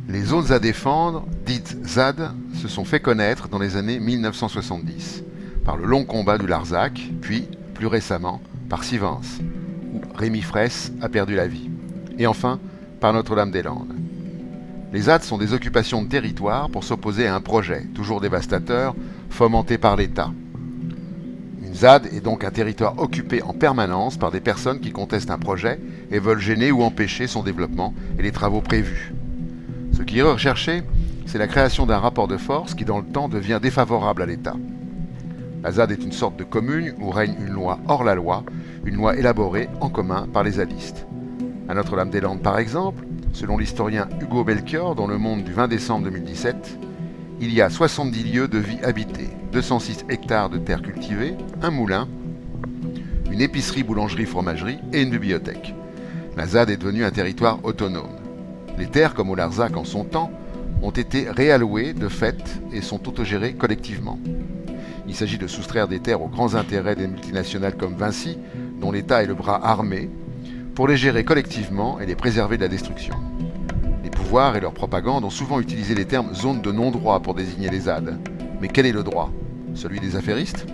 Les zones à défendre, dites ZAD, se sont fait connaître dans les années 1970 par le long combat du Larzac, puis, plus récemment, par Sivens, où Rémi Fraisse a perdu la vie, et enfin par Notre-Dame-des-Landes. Les ZAD sont des occupations de territoire pour s'opposer à un projet, toujours dévastateur, fomenté par l'État. Une ZAD est donc un territoire occupé en permanence par des personnes qui contestent un projet et veulent gêner ou empêcher son développement et les travaux prévus. Ce qui est recherché, c'est la création d'un rapport de force qui dans le temps devient défavorable à l'État. La ZAD est une sorte de commune où règne une loi hors la loi, une loi élaborée en commun par les zadistes. À Notre-Dame-des-Landes par exemple, selon l'historien Hugo Belchior dans Le Monde du 20 décembre 2017, il y a 70 lieues de vie habitée, 206 hectares de terres cultivées, un moulin, une épicerie, boulangerie, fromagerie et une bibliothèque. La ZAD est devenue un territoire autonome. Les terres, comme au Larzac en son temps, ont été réallouées de fait et sont autogérées collectivement. Il s'agit de soustraire des terres aux grands intérêts des multinationales comme Vinci, dont l'État est le bras armé, pour les gérer collectivement et les préserver de la destruction. Les pouvoirs et leur propagande ont souvent utilisé les termes zone de non-droit pour désigner les ZAD. Mais quel est le droit? Celui des affairistes?